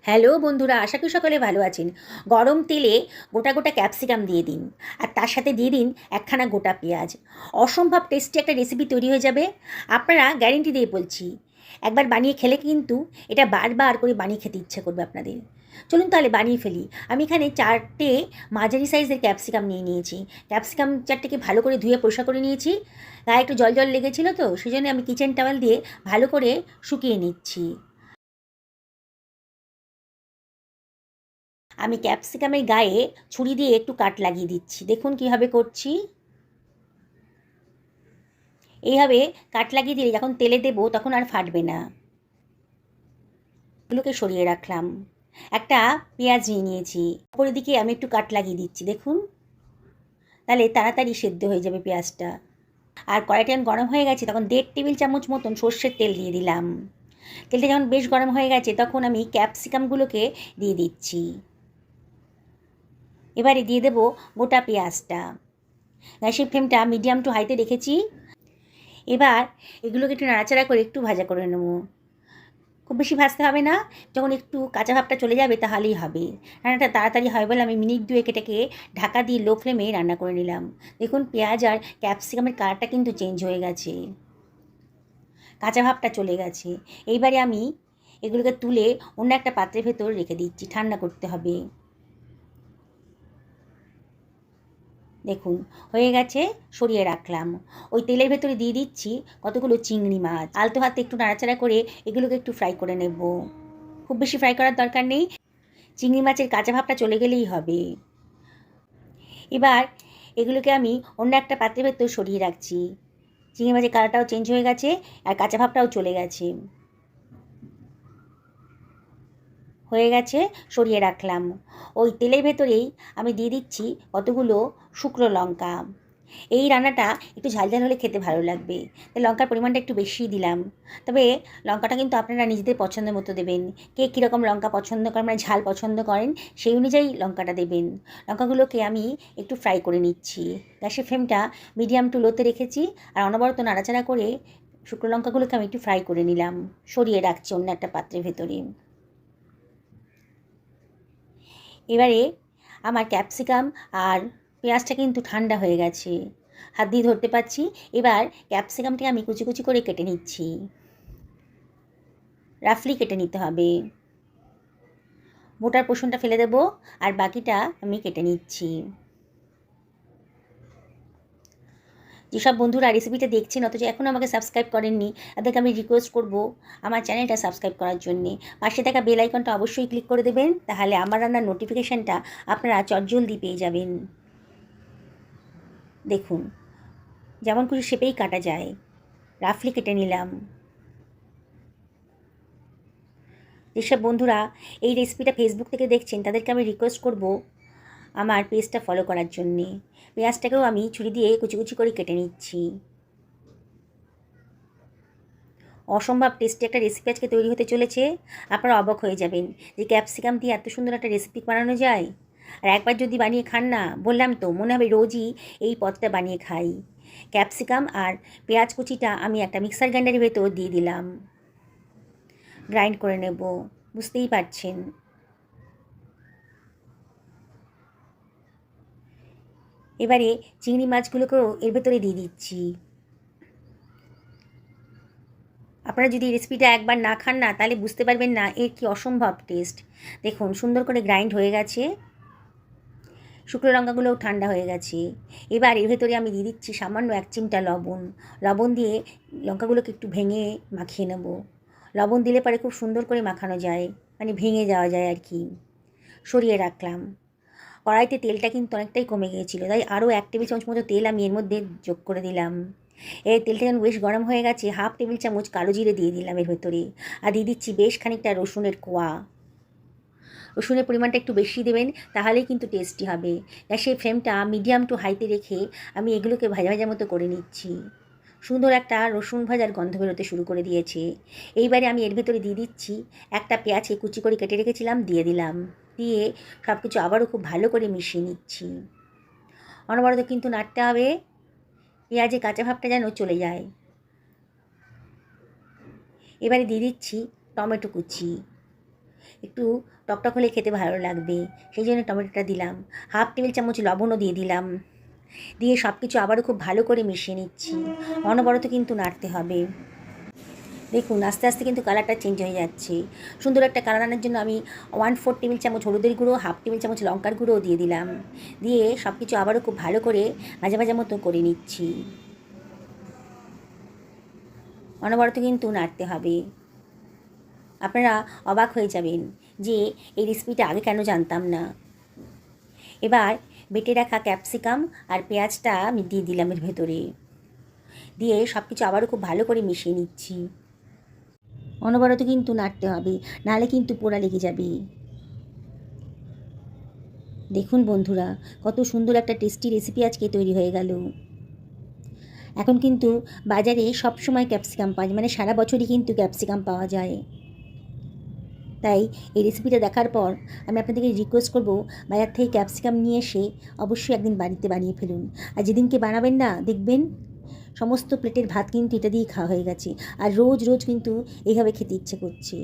Hello বন্ধুরা, আশা করি সকলে ভালো আছেন। গরম তেলে গোটা গোটা ক্যাপসিকাম দিয়ে দিন, আর তার সাথে দিয়ে দিন একখানা গোটা পেঁয়াজ। অসম্ভব টেস্টি একটা রেসিপি তৈরি হয়ে যাবে। আপনারা গ্যারেন্টি দিয়ে বলছি, একবার বানিয়ে খেলে কিন্তু এটা বারবার করে বানিয়ে খেতে ইচ্ছে করবে আপনাদের। চলুন তাহলে বানিয়ে ফেলি। আমি এখানে 4টে মাঝারি সাইজের ক্যাপসিকাম নিয়ে নিয়েছি। ক্যাপসিকাম 4টেকে ভালো করে ধুয়ে পরিষ্কার করে নিয়েছি। গায়ে একটু জল জল লেগেছিলো, তো সেই জন্য আমি কিচেন টাওয়েল দিয়ে ভালো করে শুকিয়ে নিচ্ছি। আমি ক্যাপসিকামের গায়ে ছুরি দিয়ে একটু কাট লাগিয়ে দিচ্ছি। দেখুন কীভাবে করছি। এইভাবে কাট লাগিয়ে দিলে যখন তেলে দেবো তখন আর ফাটবে না। এগুলোকে সরিয়ে রাখলাম। একটা পেঁয়াজ নিয়ে নিয়েছি, উপরের দিকে আমি একটু কাট লাগিয়ে দিচ্ছি। দেখুন, তাহলে তাড়াতাড়ি সেদ্ধ হয়ে যাবে পেঁয়াজটা। আর কড়াইটা যখন গরম হয়ে গেছে তখন 1.5 টেবিল চামচ মতন সর্ষের তেল দিয়ে দিলাম। তেলটা যখন বেশ গরম হয়ে গেছে তখন আমি ক্যাপসিকামগুলোকে দিয়ে দিচ্ছি। এবারে দিয়ে দেবো গোটা পেঁয়াজটা। গ্যাসের ফ্লেমটা মিডিয়াম টু হাইতে রেখেছি। এবার এগুলোকে একটু নাড়াচাড়া করে একটু ভাজা করে নেব। খুব বেশি ভাজতে হবে না, যখন একটু কাঁচা ভাবটা চলে যাবে তাহলেই হবে। রান্নাটা তাড়াতাড়ি হয় বলে আমি মিনিট 2 এটাকে ঢাকা দিয়ে লো ফ্লেমে রান্না করে নিলাম। দেখুন পেঁয়াজ আর ক্যাপসিকামের কালারটা কিন্তু চেঞ্জ হয়ে গেছে, কাঁচা ভাবটা চলে গেছে। এইবারে আমি এগুলোকে তুলে অন্য একটা পাত্রের ভেতর রেখে দিচ্ছি, ঠান্ডা করতে হবে। দেখুন হয়ে গেছে, সরিয়ে রাখলাম। ওই তেলের ভেতরে দিয়ে দিচ্ছি কতগুলো চিংড়ি মাছ। আলতো হাতে একটু নাড়াচাড়া করে এগুলোকে একটু ফ্রাই করে নেব। খুব বেশি ফ্রাই করার দরকার নেই, চিংড়ি মাছের কাঁচা ভাবটা চলে গেলেই হবে। এবার এগুলোকে আমি অন্য একটা পাত্রের ভেতর সরিয়ে রাখছি। চিংড়ি মাছের কালারটাও চেঞ্জ হয়ে গেছে আর কাঁচা ভাবটাও চলে গেছে। হয়ে গেছে, সরিয়ে রাখলাম। ওই তেলের ভেতরেই আমি দিয়ে দিচ্ছি কতগুলো শুকনো লঙ্কা। এই রান্নাটা একটু ঝালঝাল হলে খেতে ভালো লাগবে, তাই লঙ্কার পরিমাণটা একটু বেশিই দিলাম। তবে লঙ্কাটা কিন্তু আপনারা নিজেদের পছন্দের মতো দেবেন। কে কীরকম লঙ্কা পছন্দ করেন, মানে ঝাল পছন্দ করেন, সেই অনুযায়ী লঙ্কাটা দেবেন। লঙ্কাগুলোকে আমি একটু ফ্রাই করে নিচ্ছি। গ্যাসের ফ্লেমটা মিডিয়াম টু লোতে রেখেছি, আর অনবরত নাড়াচাড়া করে শুকনো লঙ্কাগুলোকে আমি একটু ফ্রাই করে নিলাম। সরিয়ে রাখছি অন্য একটা পাত্রের ভেতরে। এবারে আমার ক্যাপসিকাম আর পেঁয়াজটা কিন্তু ঠান্ডা হয়ে গেছে, হাত দিয়ে ধরতে পারছি। এবার ক্যাপসিকামটা আমি কুচি কুচি করে কেটে নিচ্ছি। রাফলি কেটে নিতে হবে। মোটার পোর্শনটা ফেলে দেবো, আর বাকিটা আমি কেটে নিচ্ছি। যেসব বন্ধুরা রেসিপিটা দেখছেন অথচ এখনও আমাকে সাবস্ক্রাইব করেননি, তাদেরকে আমি রিকোয়েস্ট করব আমার চ্যানেলটা সাবস্ক্রাইব করার জন্যে। পাশে থাকা বেল আইকনটা অবশ্যই ক্লিক করে দেবেন, তাহলে আমার রান্নার নোটিফিকেশানটা আপনারা চটজলদি পেয়ে যাবেন। দেখুন যেমন খুশি শেপেই কাটা যায়, রাফলি কেটে নিলাম। যেসব বন্ধুরা এই রেসিপিটা ফেসবুক থেকে দেখছেন তাদেরকে আমি রিকোয়েস্ট করব আমার পেজটা ফলো করার জন্যে। পেঁয়াজটাকেও আমি ছুরি দিয়ে কুচি কুচি করে কেটে নিচ্ছি। অসম্ভব টেস্টি একটা রেসিপি আজকে তৈরি হতে চলেছে। আপনারা অবাক হয়ে যাবেন যে ক্যাপসিকাম দিয়ে এত সুন্দর একটা রেসিপি বানানো যায়। আর একবার যদি বানিয়ে খান না, বললাম তো, মনে হবে রোজই এই পদটা বানিয়ে খাই। ক্যাপসিকাম আর পেঁয়াজ কুচিটা আমি একটা মিক্সার গ্রাইন্ডারের ভেতর দিয়ে দিলাম, গ্রাইন্ড করে নেব। বুঝতেই পারছেন। এবারে চিংড়ি মাছগুলোকেও এর ভেতরে দিয়ে দিচ্ছি। আপনারা যদি রেসিপিটা একবার না খান না, তাহলে বুঝতে পারবেন না এর কি অসম্ভব টেস্ট। দেখুন সুন্দর করে গ্রাইন্ড হয়ে গেছে, শুকনো লঙ্কাগুলোও ঠান্ডা হয়ে গেছে। এবার এর ভেতরে আমি দিয়ে দিচ্ছি সামান্য 1 চিমটা লবণ। লবণ দিয়ে লঙ্কাগুলোকে একটু ভেঙে মাখিয়ে নেব। লবণ দিলে পরে খুব সুন্দর করে মাখানো যায়, মানে ভেঙে যাওয়া যায় আর কি। সরিয়ে রাখলাম। কড়াইতে তেলটা কিন্তু অনেকটাই কমে গিয়েছিলো, তাই আরও 1 টেবিল চামচ মতো তেল আমি এর মধ্যে যোগ করে দিলাম। এই তেলটা যখন বেশ গরম হয়ে গেছে, 1/2 টেবিল চামচ কালো জিরে দিয়ে দিলাম এর ভেতরে। আর দিয়ে দিচ্ছি বেশ খানিকটা রসুনের কোয়া। রসুনের পরিমাণটা একটু বেশি দেবেন, তাহলেই কিন্তু টেস্টি হবে। গ্যাসের ফ্লেমটা মিডিয়াম টু হাইতে রেখে আমি এগুলোকে ভাজা ভাজা মতো করে নিচ্ছি। সুন্দর একটা রসুন ভাজার গন্ধ বেরোতে শুরু করে দিয়েছে। এইবারে আমি এর ভেতরে দিয়ে দিচ্ছি একটা পেঁয়াজকে কুচি করে কেটে রেখেছিলাম, দিয়ে দিলাম। দিয়ে সব কিছু আবারও খুব ভালো করে মিশিয়ে নিচ্ছি। অনবরত কিন্তু নাড়তে হবে, পেঁয়াজের কাঁচা ভাবটা যেন চলে যায়। এবারে দিয়ে দিচ্ছি টমেটো কুচি। একটু টকটক হলে খেতে ভালো লাগবে, সেই জন্য টমেটোটা দিলাম। হাফ টেবিল চামচ লবণও দিয়ে দিলাম। দিয়ে সব কিছু আবারও খুব ভালো করে মিশিয়ে নিচ্ছি। অনবরত কিন্তু নাড়তে হবে। দেখুন আস্তে আস্তে কিন্তু কালারটা চেঞ্জ হয়ে যাচ্ছে। সুন্দর একটা কালার আনার জন্য আমি 1/4 টেবিল চামচ হলুদের গুঁড়ো, হাফ টেবিল চামচ লঙ্কার গুঁড়োও দিয়ে দিলাম। দিয়ে সব কিছু আবারও খুব ভালো করে ভাজা ভাজা মতো করে নিচ্ছি। অনবরত কিন্তু নাড়তে হবে। আপনারা অবাক হয়ে যাবেন যে এই রেসিপিটা আগে কেন জানতাম না। এবার বেটে রাখা ক্যাপসিকাম আর পেঁয়াজটা আমি দিয়ে দিলাম এর ভেতরে। দিয়ে সব কিছু আবারও খুব ভালো করে মিশিয়ে নিচ্ছি। অনবরত কিন্তু নাড়তে হবে, নাহলে কিন্তু পোড়া লেগে যাবে। দেখুন বন্ধুরা, কত সুন্দর একটা টেস্টি রেসিপি আজকে তৈরি হয়ে গেল। এখন কিন্তু বাজারে সব সময় ক্যাপসিকাম পাওয়া যায়, মানে সারা বছরই কিন্তু ক্যাপসিকাম পাওয়া যায়। তাই এই রেসিপিটা দেখার পর আমি আপনাদেরকে রিকোয়েস্ট করব, বাজার থেকে ক্যাপসিকাম নিয়ে এসে অবশ্যই একদিন বাড়িতে বানিয়ে ফেলুন। আর যেদিনকে বানাবেন না, দেখবেন সমস্ত প্লেটের ভাত কিন্তু এটা দিয়েই খাওয়া হয়ে গেছে। আর রোজ রোজ কিন্তু এইভাবে খেতে ইচ্ছে করছে।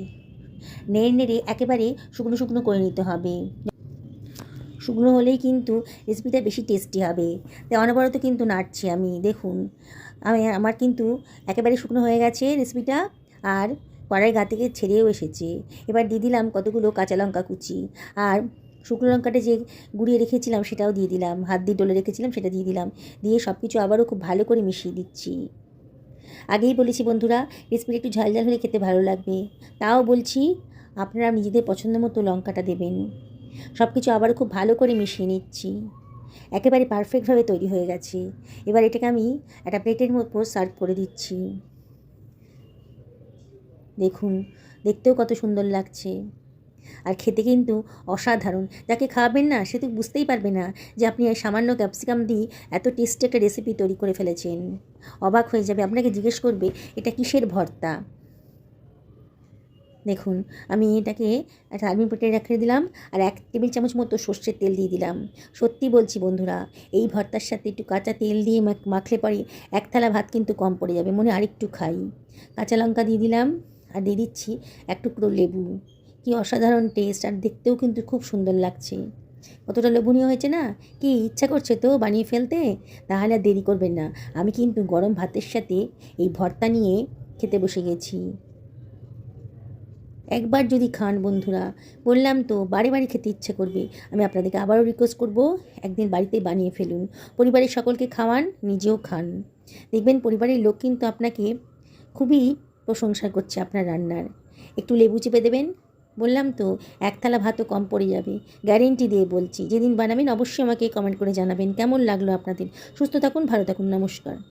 নেড়ে নেড়ে একেবারে শুকনো শুকনো করে নিতে হবে। শুকনো হলেই কিন্তু রেসিপিটা বেশি টেস্টি হবে। তাই অনবরত কিন্তু নাড়ছি আমি। দেখুন আমার কিন্তু একেবারে শুকনো হয়ে গেছে রেসিপিটা, আর কড়াই গা থেকে ছেড়েও এসেছে। এবার দিয়ে দিলাম কতগুলো কাঁচা লঙ্কা কুচি, আর শুকনো লঙ্কাটা যে গুঁড়িয়ে রেখেছিলাম সেটাও দিয়ে দিলাম, হাত দিয়ে ডলে রেখেছিলাম সেটা দিয়ে দিলাম। দিয়ে সব কিছু আবারও খুব ভালো করে মিশিয়ে দিচ্ছি। আগেই বলেছি বন্ধুরা, রেসিপিটা একটু ঝাল ঝাল হলে খেতে ভালো লাগবে। তাও বলছি আপনারা নিজেদের পছন্দ মতো লঙ্কাটা দেবেন। সব কিছু আবারও খুব ভালো করে মিশিয়ে নিচ্ছি। একেবারে পারফেক্টভাবে তৈরি হয়ে গেছে। এবার এটাকে আমি একটা প্লেটের মধ্যে সার্ভ করে দিচ্ছি। দেখুন দেখতেও কত সুন্দর লাগছে, আর খেতে কিন্তু অসাধারণ। যাকে খাওয়াবেন না সে তো বুঝতেই পারবে না যে আপনি সামান্য ক্যাপসিকাম দিয়ে এত টেস্টি একটা রেসিপি তৈরি করে ফেলেছেন। অবাক হয়ে যাবে, আপনাকে জিজ্ঞেস করবে এটা কিসের ভর্তা। দেখুন আমি এটাকে একটা সার্ভিং প্লেটে রেখে দিলাম, আর 1 টেবিল চামচ মতো সর্ষের তেল দিয়ে দিলাম। সত্যি বলছি বন্ধুরা, এই ভর্তার সাথে একটু কাঁচা তেল দিয়ে মাখলে পরে এক থালা ভাত কিন্তু কম পড়ে যাবে, মনে আরেকটু খাই। কাঁচা লঙ্কা দিয়ে দিলাম, আর দিয়ে দিচ্ছি এক টুকরো লেবু। কি অসাধারণ টেস্ট, আর দেখতেও কিন্তু খুব সুন্দর লাগছে। কতটা লোভনীয় হয়েছে না? কি ইচ্ছা করছে তো বানিয়ে ফেলতে? তাহলে আর দেরি করবেন না, আমি কিন্তু গরম ভাতের সাথে এই ভর্তা নিয়ে খেতে বসে গেছি। একবার যদি খান বন্ধুরা, বললাম তো বারে বারে খেতে ইচ্ছে করবে। আমি আপনাদেরকে আবারও রিকোয়েস্ট করব, একদিন বাড়িতে বানিয়ে ফেলুন, পরিবারের সকলকে খাওয়ান, নিজেও খান। দেখবেন পরিবারের লোক কিন্তু আপনাকে খুবই প্রশংসা করছে আপনার রান্নার। একটু লেবু চেপে দেবেন, বললাম তো এক থালা ভাতও কম পড়ে যাবে, গ্যারেন্টি দিয়ে বলছি। যেদিন বানাবেন অবশ্যই আমাকে কমেন্ট করে জানাবেন কেমন লাগলো আপনাদের। সুস্থ থাকুন, ভালো থাকুন, নমস্কার।